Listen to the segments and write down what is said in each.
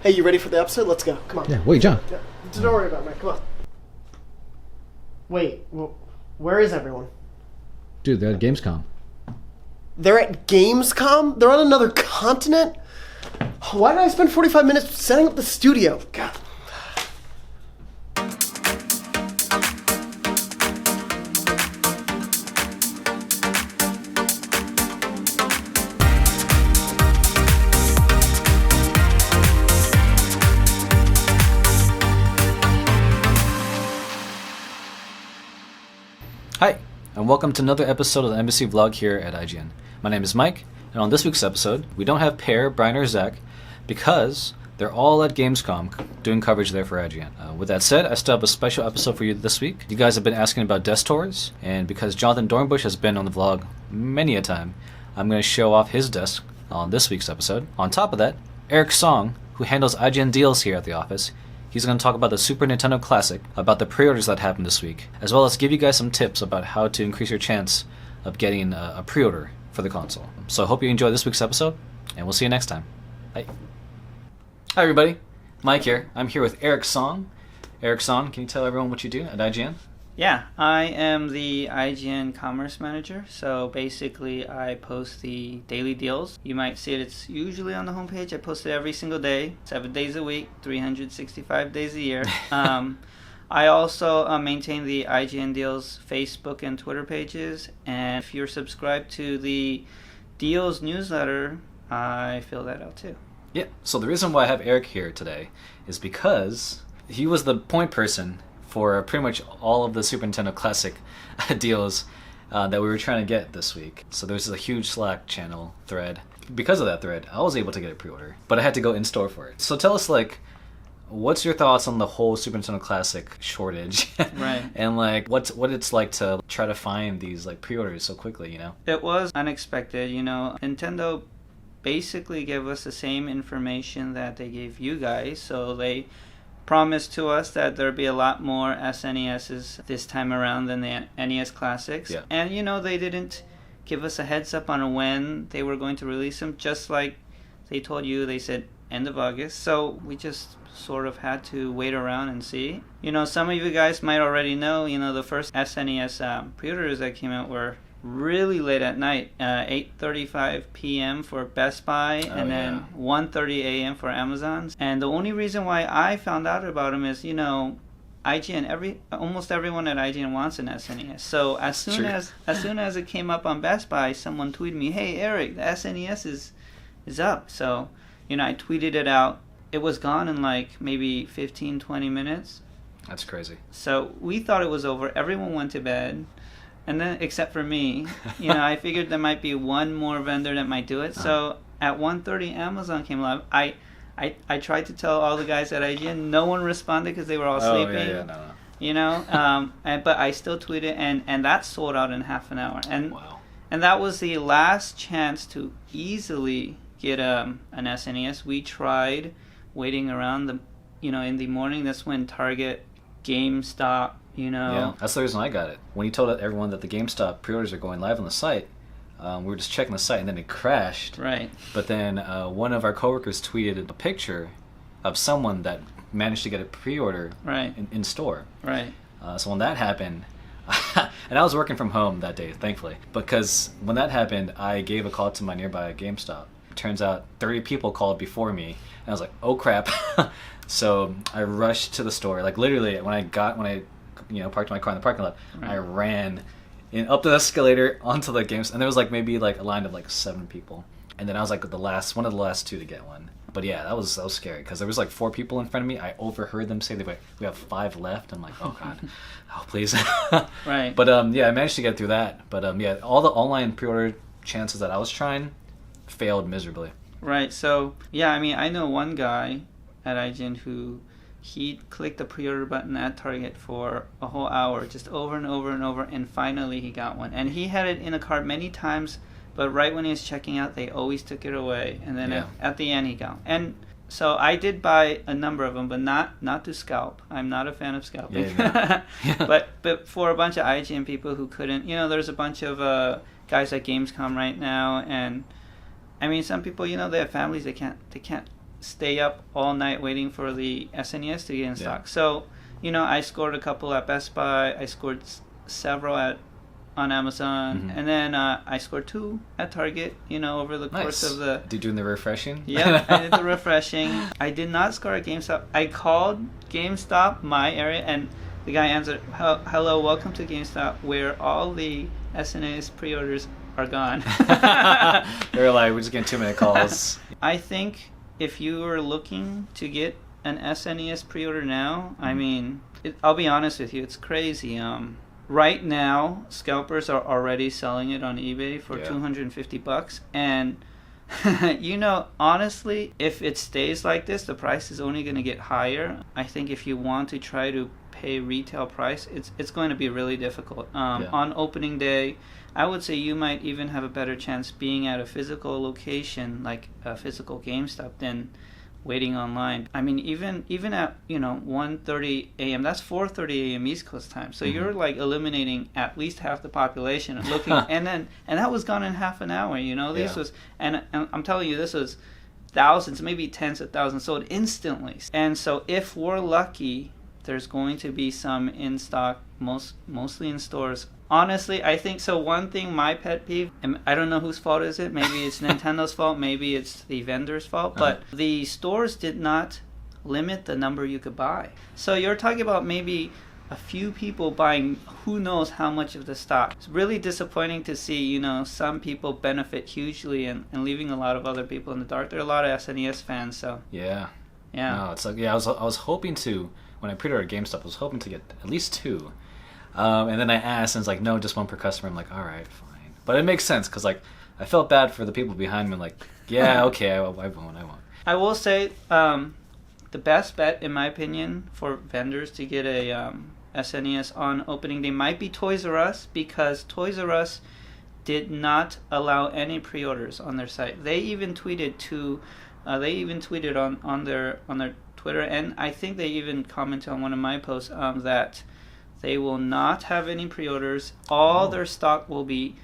Hey, you ready for the episode? Let's go. Come on. Yeah, wait, John. Yeah. Don't worry about it, man. Come on. Wait, where is everyone? Dude, they're at Gamescom. They're at Gamescom? They're on another continent? Why did I spend 45 minutes setting up the studio? God. Hi, and welcome to another episode of the NVC vlog here at IGN. My name is Mike, and on this week's episode, we don't have Per, Brian, or Zach because they're all at Gamescom doing coverage there for IGN. With that said, I still have a special episode for you this week. You guys have been asking about desk tours, and because Jonathon Dornbush has been on the vlog many a time, I'm going to show off his desk on this week's episode. On top of that, Eric Song, who handles IGN deals here at the office, he's going to talk about the Super Nintendo Classic, about the pre-orders that happened this week, as well as give you guys some tips about how to increase your chance of getting a pre-order for the console. So I hope you enjoy this week's episode, and we'll see you next time. Bye. Hi everybody, Mike here. I'm here with Eric Song. Eric Song, can you tell everyone what you do at IGN? Yeah, I am the IGN Commerce Manager, so basically I post the daily deals. You might see it, it's usually on the homepage. I post it every single day, 7 days a week, 365 days a year. I also maintain the IGN Deals Facebook and Twitter pages, and if you're subscribed to the Deals newsletter, I fill that out too. Yeah, so the reason why I have Eric here today is because he was the point person for pretty much all of the Super Nintendo Classic deals that we were trying to get this week. So there's a huge Slack channel thread. Because of that thread, I was able to get a pre-order, but I had to go in store for it. So tell us, what's your thoughts on the whole Super Nintendo Classic shortage? Right. And what it's like to try to find these pre-orders so quickly, you know? It was unexpected, Nintendo basically gave us the same information that they gave you guys, so they promised to us that there'd be a lot more SNESs this time around than the NES Classics. Yeah. And, they didn't give us a heads up on when they were going to release them, just like they told you. They said end of August. So we just sort of had to wait around and see. Some of you guys might already know, the first SNES pre-orders that came out were really late at night, 8:35 p.m. for Best Buy, and then 1:30 a.m. for Amazon's. And the only reason why I found out about them is, IGN, almost everyone at IGN wants an SNES. So as soon as it came up on Best Buy, someone tweeted me, "Hey Eric, the SNES is up." So, I tweeted it out. It was gone in maybe 15-20 minutes. That's crazy. So we thought it was over. Everyone went to bed. And then, except for me, I figured there might be one more vendor that might do it. So at 1:30, Amazon came live. I tried to tell all the guys at IGN. No one responded because they were all sleeping. But I still tweeted, and that sold out in half an hour. And that was the last chance to easily get an SNES. We tried waiting around in the morning. That's when Target, GameStop. Yeah, that's the reason I got it. When you told everyone that the GameStop pre-orders are going live on the site, we were just checking the site, and then it crashed. Right. But then one of our coworkers tweeted a picture of someone that managed to get a pre-order in store. Right. So when that happened, and I was working from home that day, thankfully, because when that happened, I gave a call to my nearby GameStop. Turns out 30 people called before me, and I was like, oh crap. So I rushed to the store. Literally, when I parked my car in the parking lot, I ran up the escalator onto the games, and there was maybe a line of 7 people, and then I was one of the last 2 to get one. But yeah, that was scary because there was 4 people in front of me. I overheard them say we have 5 left. I'm like, oh god, oh please. Right. But I managed to get through that. But all the online pre-order chances that I was trying failed miserably. Right. So yeah, I know one guy at IGN who he clicked the pre-order button at Target for a whole hour, just over and over and over, and finally he got one. And he had it in a cart many times, but right when he was checking out, they always took it away. And then at the end, he got one. And so I did buy a number of them, but not to scalp. I'm not a fan of scalping. Yeah. But for a bunch of IGN people who couldn't, there's a bunch of guys at Gamescom right now, and some people, they have families, they can't stay up all night waiting for the SNES to get in stock. So, I scored a couple at Best Buy. I scored several on Amazon, and then I scored 2 at Target. Over the course of the. Did you doing the refreshing? Yeah, I did the refreshing. I did not score at GameStop. I called GameStop my area, and the guy answered, "Hello, welcome to GameStop, where all the SNES pre-orders are gone." They're like, we're just getting too many calls. I think if you are looking to get an SNES pre-order now, I mean, I'll be honest with you, it's crazy. Right now, scalpers are already selling it on eBay for $250, and honestly, if it stays like this, the price is only going to get higher. I think if you want to try to pay retail price, it's going to be really difficult. On opening day, I would say you might even have a better chance being at a physical location, like a physical GameStop, than waiting online. I mean, even at 1:30 a.m. that's 4:30 a.m. East Coast time. So you're like eliminating at least half the population and looking, and that was gone in half an hour. This was, and I'm telling you, this was thousands, maybe tens of thousands sold instantly. And so if we're lucky, there's going to be some in stock, mostly in stores. Honestly, I think so. One thing, my pet peeve, and I don't know whose fault is it. Maybe it's Nintendo's fault. Maybe it's the vendor's fault. But the stores did not limit the number you could buy. So you're talking about maybe a few people buying who knows how much of the stock. It's really disappointing to see, some people benefit hugely and leaving a lot of other people in the dark. There are a lot of SNES fans, so. Yeah. Yeah. No, it's like, I was hoping to, when I pre-ordered GameStop, I was hoping to get at least 2. And then I asked, and it's like, no, just 1 per customer. I'm like, all right, fine. But it makes sense, because, like, I felt bad for the people behind me. I'm like, yeah, okay, I won't. I will say, the best bet, in my opinion, for vendors to get a SNES on opening day might be Toys R Us, because Toys R Us did not allow any pre-orders on their site. They even tweeted on their Twitter, and I think they even commented on one of my posts that they will not have any pre-orders. All their stock will be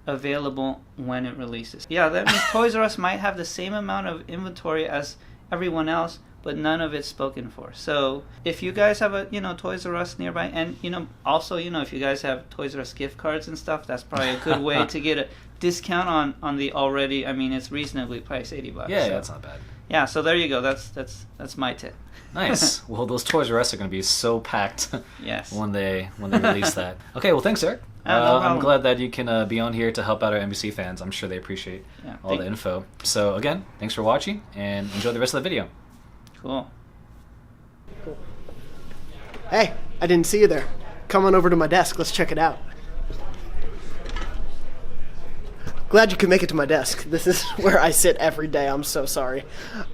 available when it releases. Yeah, that means Toys R Us might have the same amount of inventory as everyone else, but none of it's spoken for. So if you guys have a Toys R Us nearby, and also if you guys have Toys R Us gift cards and stuff, that's probably a good way to get a discount on the already. I mean, it's reasonably priced, $80. Yeah, so. that's not bad. Yeah, so there you go. That's my tip. Nice. Well, those Toys R Us are going to be so packed. Yes. when they release that. Okay, well, thanks, Eric. No I'm glad that you can be on here to help out our NBC fans. I'm sure they appreciate all the info. So again, thanks for watching, and enjoy the rest of the video. Cool. Hey, I didn't see you there. Come on over to my desk. Let's check it out. Glad you could make it to my desk. This is where I sit every day. I'm so sorry.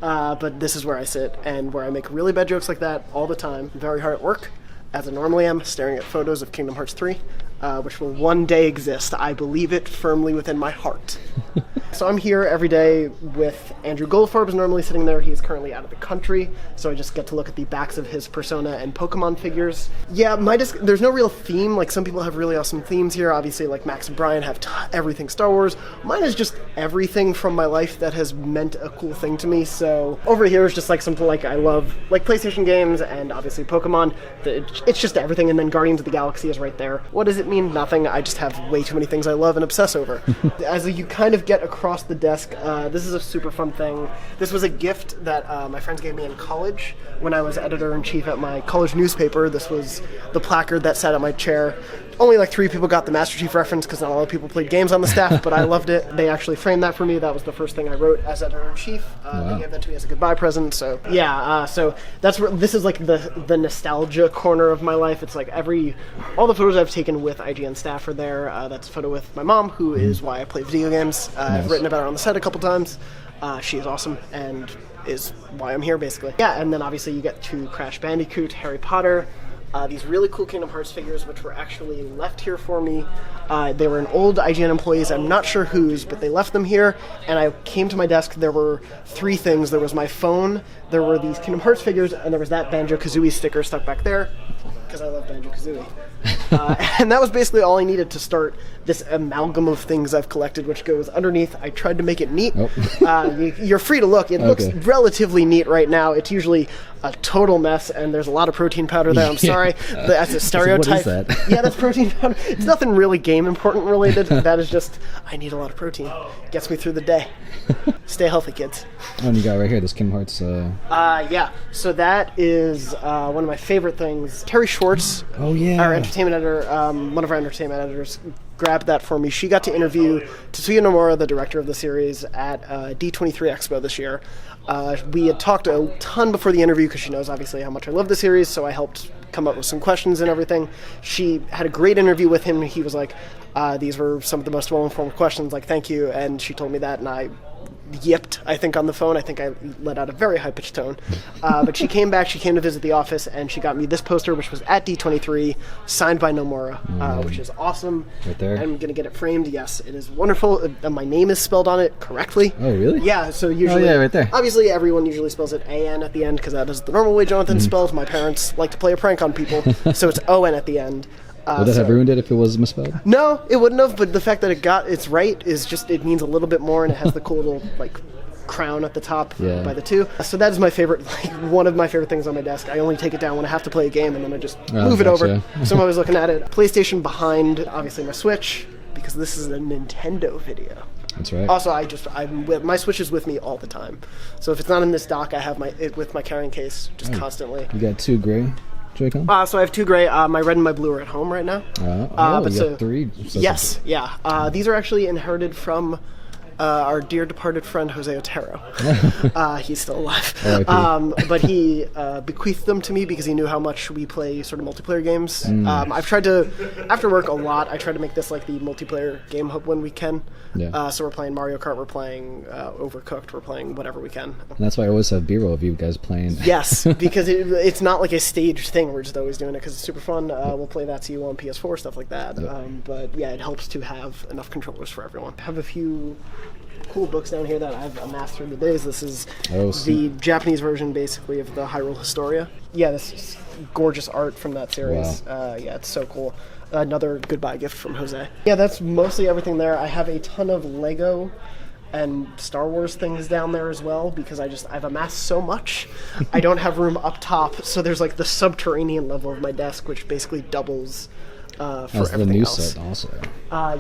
But this is where I sit and where I make really bad jokes like that all the time. Very hard at work, as I normally am, staring at photos of Kingdom Hearts 3, which will one day exist. I believe it firmly within my heart. So I'm here every day with Andrew Goldfarb is normally sitting there. He's currently out of the country, so I just get to look at the backs of his Persona and Pokemon figures. Yeah, my desk, there's no real theme. Like, some people have really awesome themes here. Obviously, like Max and Brian have everything Star Wars. Mine is just everything from my life that has meant a cool thing to me. So over here is just like something like I love, like PlayStation games and obviously Pokemon. It's just everything, and then Guardians of the Galaxy is right there. What does it mean? Nothing. I just have way too many things I love and obsess over. As you kind of get across the desk, this is a super fun thing. This was a gift that my friends gave me in college when I was editor-in-chief at my college newspaper. This was the placard that sat at my chair. Only like 3 people got the Master Chief reference because not a lot of people played games on the staff, but I loved it. They actually framed that for me. That was the first thing I wrote as editor-in-chief. They gave that to me as a goodbye present. So yeah, so that's where this is like the nostalgia corner of my life. It's like all the photos I've taken with IGN staff are there. That's a photo with my mom, who is why I play video games. I've written about her on the set a couple times. She is awesome and is why I'm here, basically. Yeah, and then obviously you get to Crash Bandicoot, Harry Potter, these really cool Kingdom Hearts figures, which were actually left here for me. They were an old IGN employees, I'm not sure whose, but they left them here, and I came to my desk. There were 3 things. There was my phone, there were these Kingdom Hearts figures, and there was that Banjo-Kazooie sticker stuck back there. because I love Banjo-Kazooie. And that was basically all I needed to start this amalgam of things I've collected, which goes underneath. I tried to make it neat. You're free to look. It looks relatively neat right now. It's usually a total mess, and there's a lot of protein powder there. I'm sorry. That's a stereotype. What is that? Yeah, that's protein powder. It's nothing really game important related. That is just, I need a lot of protein. Gets me through the day. Stay healthy, kids. Oh, and you got right here this Kingdom Hearts. Yeah. So that is one of my favorite things. Terry Schwartz, our entertainment editor, one of our entertainment editors, grabbed that for me. She got to interview Tetsuya Nomura, the director of the series, at D23 Expo this year. We had talked a ton before the interview because she knows obviously how much I love the series, so I helped come up with some questions and everything. She had a great interview with him. He was like, these were some of the most well-informed questions, like, thank you, and she told me that, and I yipped, I think, on the phone. I think I let out a very high-pitched tone. But she came back, she came to visit the office, and she got me this poster, which was at D23, signed by Nomura, which is awesome. Right there. I'm going to get it framed. Yes, it is wonderful. My name is spelled on it correctly. Oh, really? Yeah, so usually... Oh, yeah, right there. Obviously, everyone usually spells it A-N at the end, because that is the normal way Jonathan spells. My parents like to play a prank on people, so it's O-N at the end. Would that have ruined it if it was misspelled? No, it wouldn't have, but the fact that it's right is just, it means a little bit more, and it has the cool little, like, crown at the top by the two. So that is my favorite, like, one of my favorite things on my desk. I only take it down when I have to play a game, and then I just move it over. So I'm always looking at it. PlayStation behind, obviously, my Switch, because this is a Nintendo video. That's right. Also, my Switch is with me all the time. So if it's not in this dock, I have it with my carrying case just constantly. You got two gray Joy-Con? So I have two gray. My red and my blue are at home right now. But you got three? Yes, yeah. These are actually inherited from our dear departed friend Jose Otero. He's still alive. But he bequeathed them to me because he knew how much we play sort of multiplayer games. I've tried to, after work a lot, I try to make this like the multiplayer game hub when we can. So we're playing Mario Kart, we're playing Overcooked, we're playing whatever we can. And that's why I always have B-roll of you guys playing. Yes, because it's not like a staged thing. We're just always doing it because it's super fun. We'll play that to you on PS4, stuff like that. But yeah, it helps to have enough controllers for everyone. I have a few cool books down here that I've amassed through the days. This is the Japanese version, basically, of the Hyrule Historia. Yeah, this is gorgeous art from that series. Wow. Yeah, it's so cool. Another goodbye gift from Jose. Yeah, that's mostly everything there. I have a ton of Lego and Star Wars things down there as well because I've amassed so much. I don't have room up top, so there's like the subterranean level of my desk, which basically doubles for everything the new else. set also.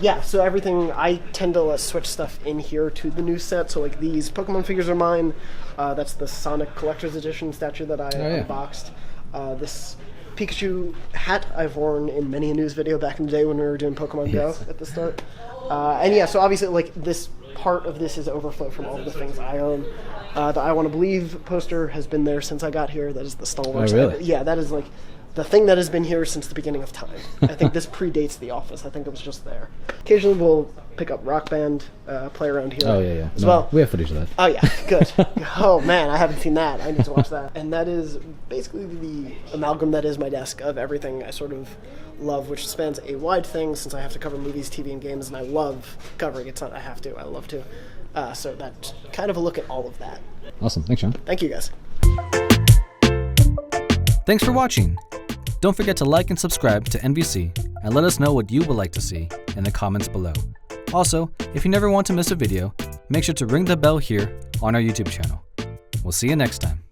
Yeah, so everything, I tend to switch stuff in here to the new set. So like these Pokemon figures are mine. That's the Sonic Collector's Edition statue that I unboxed. This Pikachu hat I've worn in many a news video back in the day when we were doing Pokemon Go at the start. And yeah, so obviously like this part of this is overflow from all of the things I own. The I Want to Believe poster has been there since I got here. That is the Star Wars. Oh, really? Yeah, that is like the thing that has been here since the beginning of time. I think this predates The Office. I think it was just there. Occasionally we'll pick up Rock Band, play around here as well. We have footage of that. Oh, yeah, good. Oh, man, I haven't seen that. I need to watch that. And that is basically the amalgam that is my desk of everything I sort of love, which spans a wide thing since I have to cover movies, TV, and games, and I love covering. It's not I have to, I love to. So that's kind of a look at all of that. Awesome. Thanks, Sean. Thank you, guys. Thanks for watching. Don't forget to like and subscribe to NVC and let us know what you would like to see in the comments below. Also, if you never want to miss a video, make sure to ring the bell here on our YouTube channel. We'll see you next time.